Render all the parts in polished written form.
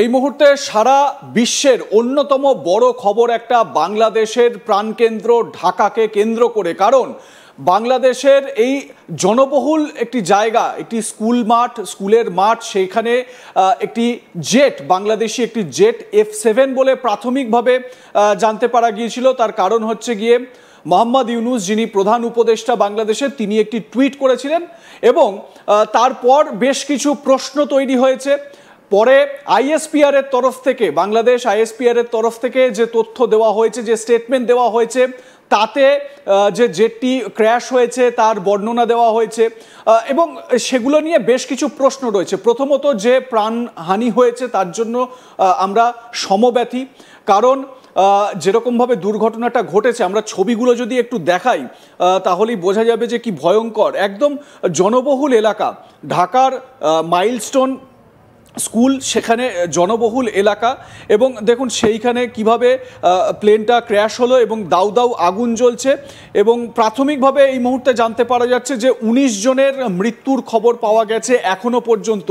এই মুহূর্তে সারা বিশ্বের অন্যতম বড় খবর একটা বাংলাদেশের প্রাণকেন্দ্র ঢাকাকে কেন্দ্র করে। কারণ বাংলাদেশের এই জনবহুল একটি জায়গা, একটি স্কুলের মাঠ, সেইখানে একটি জেট, বাংলাদেশি একটি জেট F7 বলে প্রাথমিকভাবে জানতে পারা গিয়েছিল। তার কারণ হচ্ছে গিয়ে মোহাম্মদ ইউনূস, যিনি প্রধান উপদেষ্টা বাংলাদেশের, তিনি একটি টুইট করেছিলেন এবং তারপর বেশ কিছু প্রশ্ন তৈরি হয়েছে। পরে আইএসপিআর এর তরফ থেকে, বাংলাদেশ আইএসপিআর এর তরফ থেকে যে তথ্য দেওয়া হয়েছে, যে স্টেটমেন্ট দেওয়া হয়েছে, তাতে যে জেটটি ক্র্যাশ হয়েছে তার বর্ণনা দেওয়া হয়েছে এবং সেগুলো নিয়ে বেশ কিছু প্রশ্ন রয়েছে। প্রথমত, যে প্রাণহানি হয়েছে তার জন্য আমরা সমব্যথী। কারণ যেরকমভাবে দুর্ঘটনাটা ঘটেছে, আমরা ছবিগুলো যদি একটু দেখাই তাহলেই বোঝা যাবে যে কি ভয়ঙ্কর। একদম জনবহুল এলাকা, ঢাকার মাইলস্টোন স্কুল, সেখানে জনবহুল এলাকা, এবং দেখুন সেইখানে কিভাবে প্লেনটা ক্র্যাশ হলো এবং দাউ দাউ আগুন জ্বলছে। এবং প্রাথমিকভাবে এই মুহূর্তে জানতে পারা যাচ্ছে যে 19 জনের মৃত্যুর খবর পাওয়া গেছে এখনো পর্যন্ত।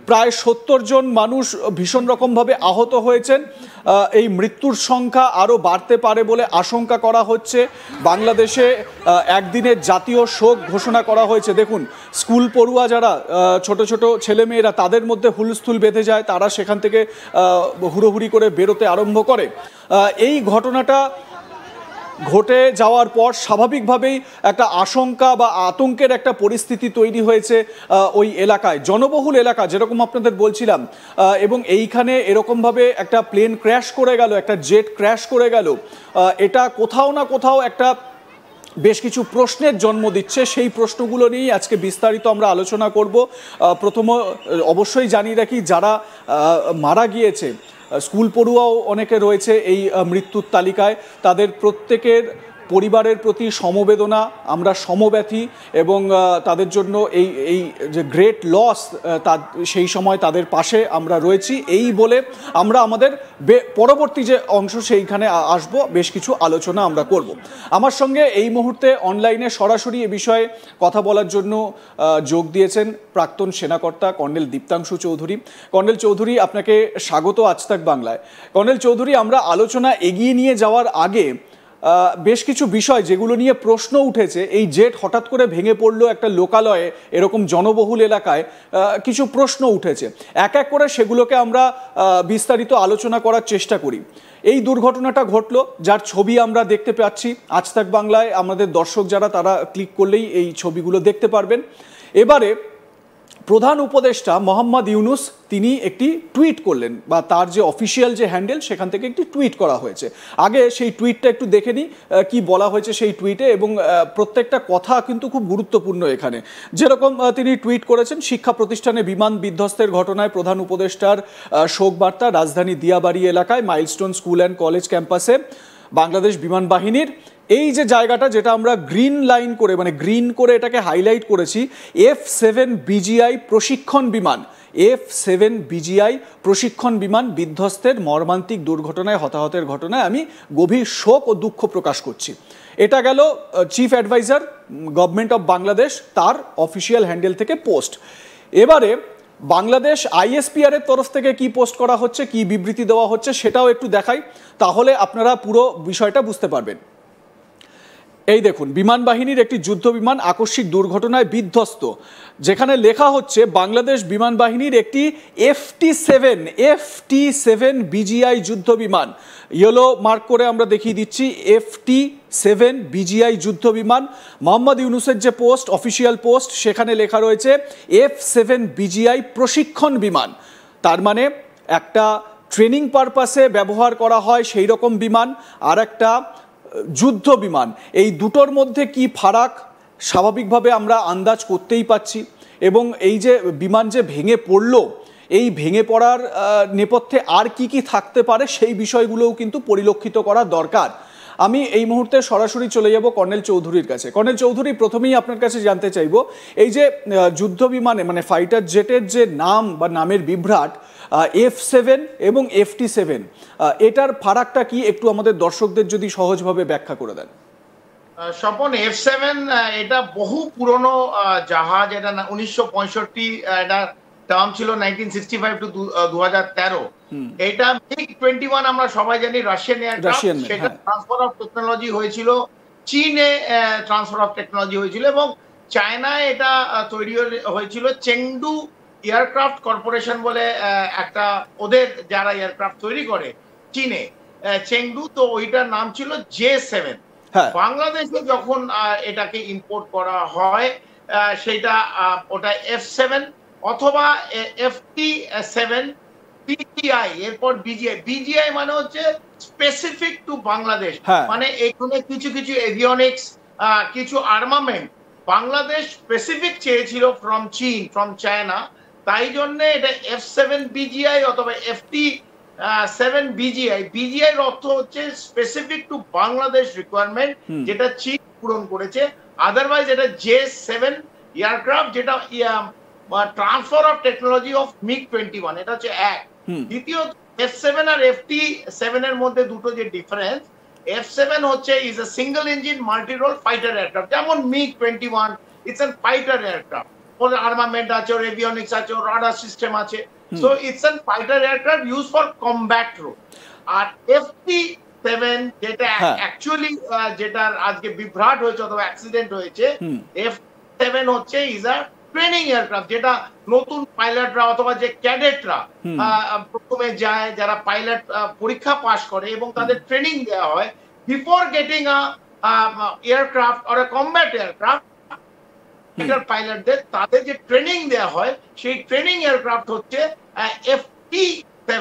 প্রায় 70 জন মানুষ ভীষণ রকমভাবে আহত হয়েছেন। এই মৃত্যুর সংখ্যা আরও বাড়তে পারে বলে আশঙ্কা করা হচ্ছে। বাংলাদেশে একদিনের জাতীয় শোক ঘোষণা করা হয়েছে। দেখুন, স্কুল পড়ুয়া যারা ছোট ছোট ছেলেমেয়েরা, তাদের মধ্যে হুলস্থুল বেঁধে যায়, তারা সেখান থেকে হুড়োহুড়ি করে বেরোতে আরম্ভ করে। এই ঘটনাটা ঘটে যাওয়ার পর স্বাভাবিকভাবেই একটা আশঙ্কা বা আতঙ্কের একটা পরিস্থিতি তৈরি হয়েছে ওই এলাকায়, জনবহুল এলাকা, যেরকম আপনাদের বলছিলাম। এবং এইখানে এরকমভাবে একটা প্লেন ক্র্যাশ করে গেল, একটা জেট ক্র্যাশ করে গেল, এটা কোথাও না কোথাও একটা বেশ কিছু প্রশ্নের জন্ম দিচ্ছে। সেই প্রশ্নগুলো নিয়েই আজকে বিস্তারিত আমরা আলোচনা করব। প্রথম অবশ্যই জানিয়ে রাখি, যারা মারা গিয়েছে, স্কুল পড়ুয়াও অনেকে রয়েছে এই মৃত্যুর তালিকায়, তাদের প্রত্যেকের পরিবারের প্রতি সমবেদনা, আমরা সমব্যথী এবং তাদের জন্য এই যে গ্রেট লস, সেই সময় তাদের পাশে আমরা রয়েছি। এই বলে আমরা আমাদের পরবর্তী যে অংশ সেইখানে আসব, বেশ কিছু আলোচনা আমরা করব। আমার সঙ্গে এই মুহূর্তে অনলাইনে সরাসরি এ বিষয়ে কথা বলার জন্য যোগ দিয়েছেন প্রাক্তন সেনাকর্তা কর্নেল দীপ্তাংশু চৌধুরী। কর্নেল চৌধুরী, আপনাকে স্বাগত আজ তাক বাংলায়। কর্নেল চৌধুরী, আমরা আলোচনা এগিয়ে নিয়ে যাওয়ার আগে বেশ কিছু বিষয় যেগুলো নিয়ে প্রশ্ন উঠেছে, এই জেট হঠাৎ করে ভেঙে পড়লো একটা লোকালয়ে, এরকম জনবহুল এলাকায়, কিছু প্রশ্ন উঠেছে। এক এক করে সেগুলোকে আমরা বিস্তারিত আলোচনা করার চেষ্টা করি। এই দুর্ঘটনাটা ঘটলো, যার ছবি আমরা দেখতে পাচ্ছি আজ তাক বাংলায়, আমাদের দর্শক যারা, তারা ক্লিক করলেই এই ছবিগুলো দেখতে পারবেন। এবারে প্রধান উপদেষ্টা মোহাম্মদ ইউনূস, তিনি একটি টুইট করলেন, বা তার যে অফিসিয়াল যে হ্যান্ডেল, সেখান থেকে একটি টুইট করা হয়েছে। আগে সেই টুইটটা একটু দেখে নিই কি বলা হয়েছে সেই টুইটে, এবং প্রত্যেকটা কথা কিন্তু খুব গুরুত্বপূর্ণ এখানে। যেরকম তিনি টুইট করেছেন, শিক্ষা প্রতিষ্ঠানে বিমান বিধ্বস্তের ঘটনায় প্রধান উপদেষ্টার শোক বার্তা। রাজধানী দিয়াবাড়ি এলাকায় মাইলস্টোন স্কুল অ্যান্ড কলেজ ক্যাম্পাসে বাংলাদেশ বিমান বাহিনীর এই যে জায়গাটা, যেটা আমরা গ্রিন লাইন করে, মানে গ্রিন করে এটাকে হাইলাইট করেছি, F7 BGI প্রশিক্ষণ বিমান, F7 BGI প্রশিক্ষণ বিমান বিধ্বস্তের মর্মান্তিক দুর্ঘটনায়, হতাহতের ঘটনায় আমি গভীর শোক ও দুঃখ প্রকাশ করছি। এটা গেল chief adviser government of Bangladesh, তার অফিসিয়াল হ্যান্ডেল থেকে পোস্ট। এবারে বাংলাদেশ আইএসপিআর এর তরফ থেকে কি পোস্ট করা হচ্ছে, কি বিবৃতি দেওয়া হচ্ছে, সেটাও একটু দেখাই, তাহলে আপনারা পুরো বিষয়টা বুঝতে পারবেন। এই দেখুন, বিমান বাহিনীর একটি যুদ্ধ বিমান আকস্মিক দুর্ঘটনায় বিধ্বস্ত, যেখানে লেখা হচ্ছে বাংলাদেশ বিমান বাহিনীর একটি FT7 BGI যুদ্ধ বিমান, ইয়েলো মার্ক করে আমরা দেখিয়ে দিচ্ছি, FT7 BGI যুদ্ধ বিমান। মোহাম্মদ ইউনূসের যে পোস্ট, অফিসিয়াল পোস্ট, সেখানে লেখা রয়েছে F7 BGI প্রশিক্ষণ বিমান। তার মানে একটা ট্রেনিং পারপাসে ব্যবহার করা হয় সেই রকম বিমান, আর একটা যুদ্ধ বিমান। এই দুটোর মধ্যে কি ফারাক, স্বাভাবিকভাবে আমরা আন্দাজ করতেই পাচ্ছি। এবং এই যে বিমান যে ভেঙে পড়লো, এই ভেঙে পড়ার নেপথ্যে আর কি কি থাকতে পারে, সেই বিষয়গুলোও কিন্তু পরিলক্ষিত করা দরকার। আমি এই মুহূর্তে সরাসরি চলে যাব কর্নেল চৌধুরীর কাছে। কর্নেল চৌধুরী, প্রথমেই আপনার কাছে জানতে চাইব, এই যে যুদ্ধ বিমানে, মানে ফাইটার জেটের যে নাম বা নামের বিভ্রাট, F7 এবং FT7, এটার ফারাকটা কি, একটু আমাদের দর্শকদের যদি সহজভাবে ব্যাখ্যা করে দেন। স্বপন, F7 এটা বহু পুরনো জাহাজ, এটা 1965 এটা টার্ম ছিল 1965 টু 2013। এটা MiG-21 আমরা সবাই জানি রাশিয়ান এয়ারক্রাফট, সেটা ট্রান্সফার অফ টেকনোলজি হয়েছিল চীনে, ট্রান্সফার অফ টেকনোলজি হয়েছিল এবং চায়নায় এটা তৈরি হয়েছিল চেংডু এয়ারক্রাফট কর্পোরেশন বলে একটা, ওদের যারা এয়ারক্রাফট তৈরি করে চীনে, চেংডু, তো ওইটার নাম ছিল J7। বাংলাদেশে যখন এটাকে ইম্পোর্ট করা হয় সেটা ওটা F7 অথবা FT7 BGI, এরপর বিজিআই মানে হচ্ছে স্পেসিফিক টু বাংলাদেশ, মানে এখানে কিছু কিছু এভিয়নিক্স, কিছু আর্মামেন্ট বাংলাদেশ স্পেসিফিক চেয়েছিল ফ্রম চীন, ফ্রম চায়না, তাই জন্য এটা F7 BGI অথবা FT7 BGI। বিজিআই এর অর্থ হচ্ছে স্পেসিফিক টু বাংলাদেশ রিকোয়ারমেন্ট, যেটা চীন পূরণ করেছে। আদারওয়াইজ এটা J7 এয়ারক্রাফট, যেটা transfer of technology of MiG-21, এটা হচ্ছে এক। দ্বিতীয়ত F7 আর FT7 এর মধ্যে দুটো যে ডিফারেন্স, F7 হচ্ছে is a single engine multi role fighter aircraft, যেমন MiG-21 it's an fighter aircraft, ওর আর্মামেন্ট আছে, ওর এভিয়নিক্স আছে, ওর রাডার সিস্টেম আছে, so it's an fighter aircraft use for combat role. আর FT7 যেটা অ্যাকচুয়ালি যেটার আজকে বিভ্রাট হয়েছে অথবা অ্যাক্সিডেন্ট হয়েছে, F7 হচ্ছে ইজ আ ট্রেনিং এয়ারক্রাফট, যেটা নতুন পাইলটরা অথবা যে ক্যাডেটরা প্রথমে যায়, যারা পাইলট পরীক্ষা পাস করে এবং তাদের ট্রেনিং দেওয়া হয় before getting a aircraft or a combat aircraft, পাইলটদের তাদের যে ট্রেনিং দেওয়া হয় সেই ট্রেনিং এয়ারক্রাফট হচ্ছে FT7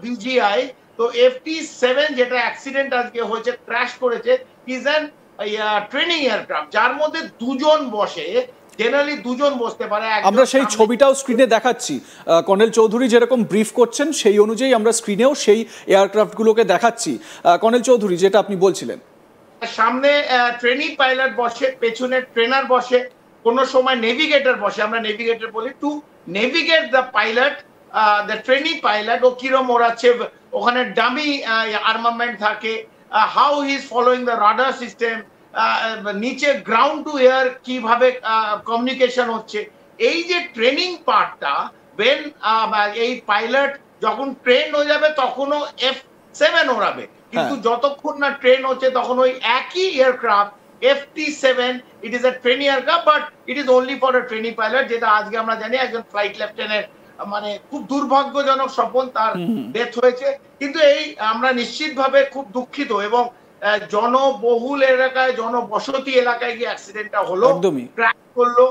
BGI। তো FT7 যেটা অ্যাক্সিডেন্ট আজকে হয়েছে, ক্র্যাশ করেছে, ইজ অ্যান ট্রেনিং এয়ারক্রাফট, যার মধ্যে দুজন বসে, জেনারেলি দুজন বসতে পারে। আমরা সেই ছবিটাও স্ক্রিনে দেখাচ্ছি, কর্নেল চৌধুরী যেরকম ব্রিফ করছেন সেই অনুযায়ী আমরা স্ক্রিনেও সেই এয়ারক্রাফটগুলোকে দেখাচ্ছি। কর্নেল চৌধুরী, যেটা আপনি বলছিলেন, সামনে ট্রেনিং পাইলট বসে, পেছনে ট্রেনার বসে, কোন সময় নেভিগেটর বসে, আমরা নেভিগেটর বলি, to navigate the pilot, the training pilot. ও কিরম ওড়াচ্ছে, ওখানে ডামি আর্মামেন্ট থাকে, how he is following the radar system, নিচে গ্রাউন্ড টু এয়ার কিভাবে কমিউনিকেশন হচ্ছে, এই যে ট্রেনিং পার্টটা, বেন এই পাইলট যখন ট্রেন হয়ে যাবে তখনও F7 ওড়াবে, কিন্তু যতক্ষণ না ট্রেন হচ্ছে তখন ওই একই aircraft FT7 it is a training aircraft, but it is only for a training pilot, যেটা আজকে আমরা জানি একজন ফ্লাইট লেফটেন্যান্ট, মানে খুব দুর্ভাগ্যজনক স্বপন, তার ডেথ হয়েছে। কিন্তু এই আমরা নিশ্চিতভাবে খুব দুঃখিত, এবং জনবহুল এলাকায়, জনবসতি এলাকায় গিয়ে অ্যাক্সিডেন্টটা হলো, ক্র্যাশ করলো।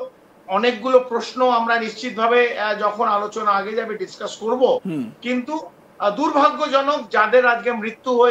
অনেকগুলো প্রশ্ন আমরা নিশ্চিতভাবে যখন আলোচনা আগে যাবে ডিসকাস করব, কিন্তু দুর্ভাগ্যজনক যাদের আজকে মৃত্যু হয়েছে